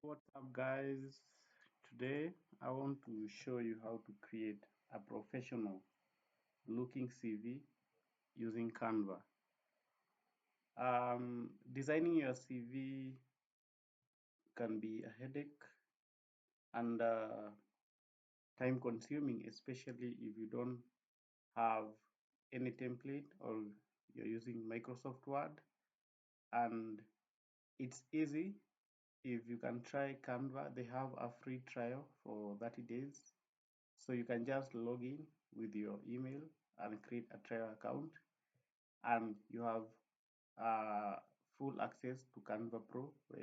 What's up, guys? Today I want to show you how to create a professional looking CV using Canva. Designing your CV can be a headache and time consuming, especially if you don't have any template or you're using Microsoft Word. And it's easy if you can try Canva. They have a free trial for 30 days. So you can just log in with your email and create a trial account, and you have uh, full access to Canva Pro, where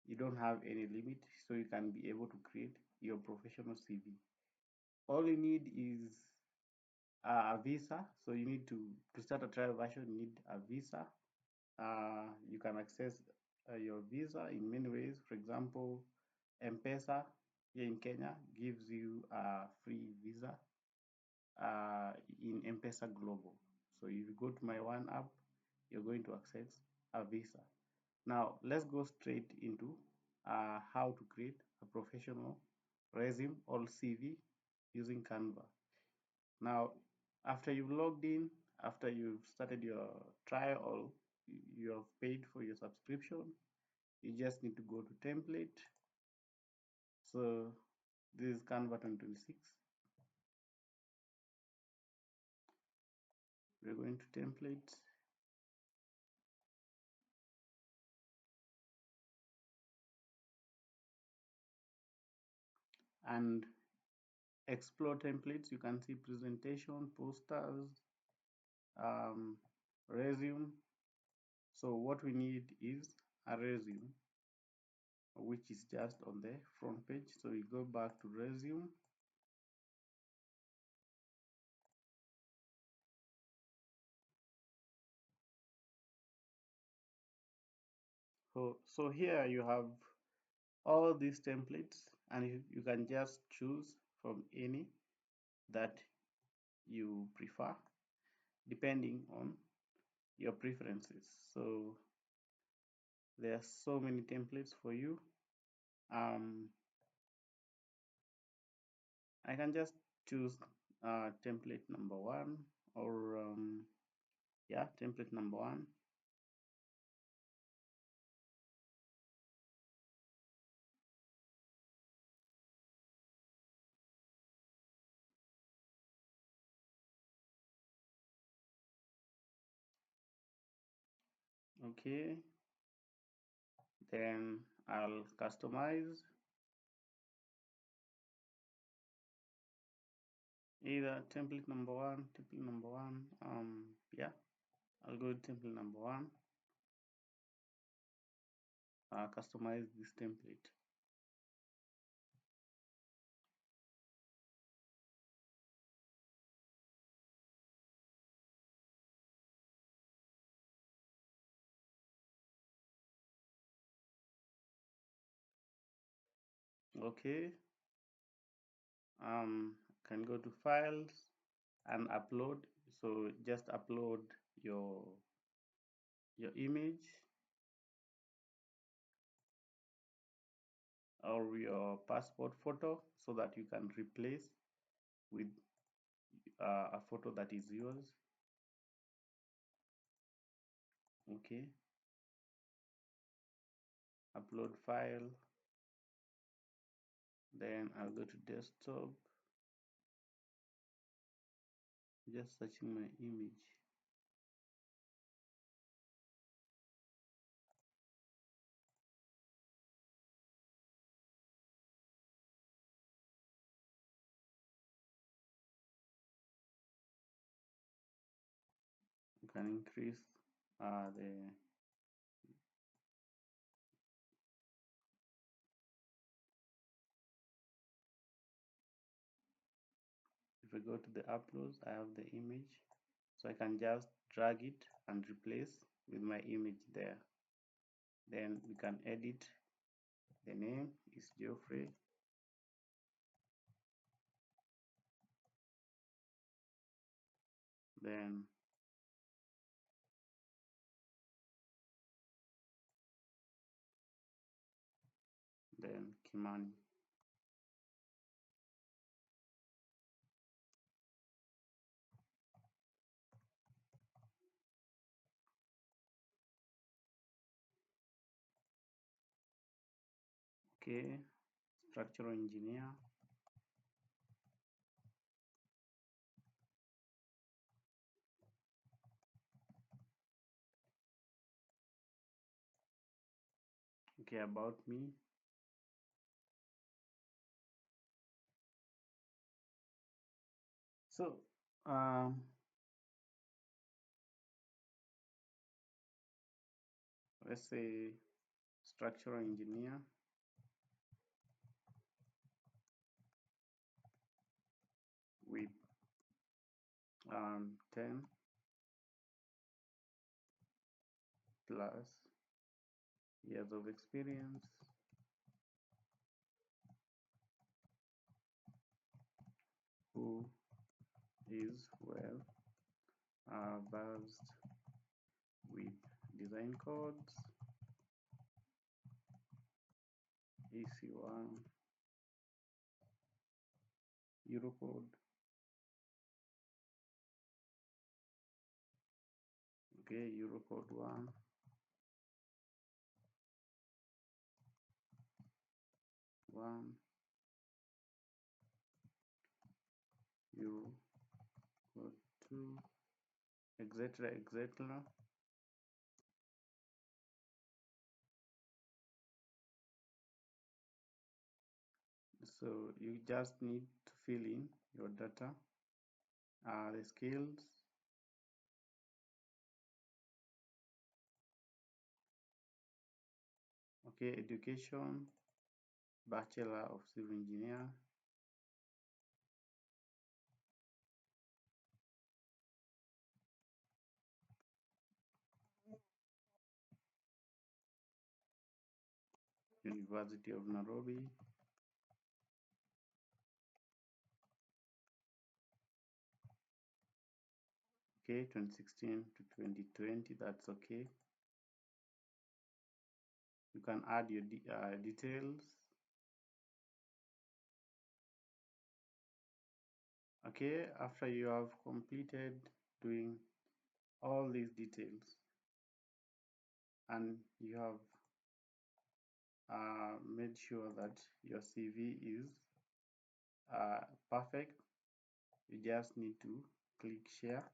you don't have any limit, so you can be able to create your professional CV. All you need is a visa. So you need to start a trial version. You need a visa. You can access your visa in many ways. For example, M-Pesa here in Kenya gives you a free visa in M-Pesa Global. So if you go to my One app, you're going to access a visa. Now let's go straight into how to create a professional resume or CV using Canva. Now, after you've logged in, after you've started your trial or you have paid for your subscription, you just need to go to template. So this is Canva 2026. We're going to template and explore templates. You can see presentation, posters, um, resume. So what we need is a resume, which is just on the front page. So we go back to resume. So here you have all these templates, and you can just choose from any that you prefer depending on your preferences. So there are so many templates for you. I can just choose template number one, or yeah, template number one. Okay, then I'll customize either template number one. Yeah, I'll go to template number one. Customize this template. Okay, can go to files and upload. So just upload your image or your passport photo so that you can replace with a photo that is yours. Okay, upload file, then I'll go to desktop, just searching my image. You can increase the if I go to the uploads, I have the image, so I can just drag it and replace with my image there. Then we can edit. The name is Geoffrey. Then then Kimani. Okay, structural engineer. Okay, about me. So, let's say structural engineer with 10 plus years of experience, who is well versed with design codes, EC1, Eurocode, okay, Eurocode 1, 1, Eurocode 2, etc., etc. So you just need to fill in your data, the skills, okay, education, Bachelor of Civil Engineer, University of Nairobi, okay, 2016 to 2020, that's okay. You can add your details. Okay, after you have completed doing all these details and you have made sure that your CV is perfect, you just need to click share.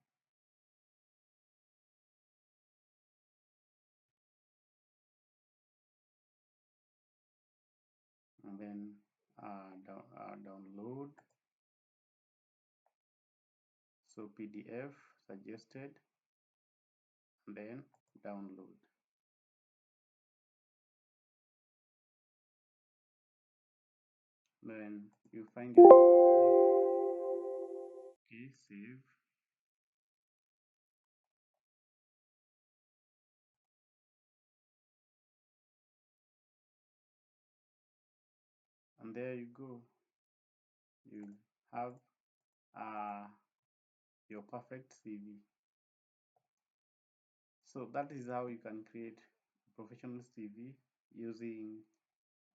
And then download. So PDF suggested, and then download. Then you find your CV. Okay, save. And there you go. You have uh, your perfect CV. So that is how you can create a professional CV using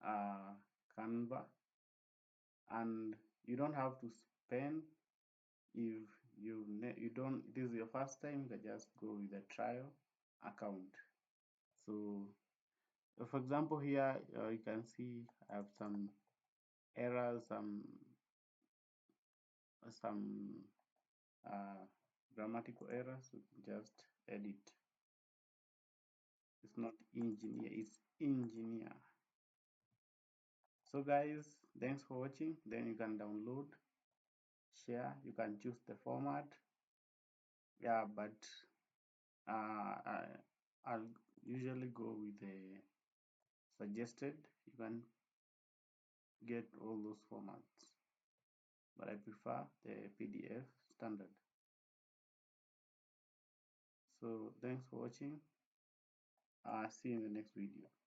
uh, Canva, and you don't have to spend. If you don't, this is your first time, you can just go with a trial account. So for example, here you can see I have some errors, some grammatical errors. We can just edit. It's not engineer, it's engineer. So guys, thanks for watching. Then you can download, share, you can choose the format. Yeah, but I'll usually go with the suggested. You can get all those formats, but I prefer the PDF standard. So thanks for watching. See you in the next video.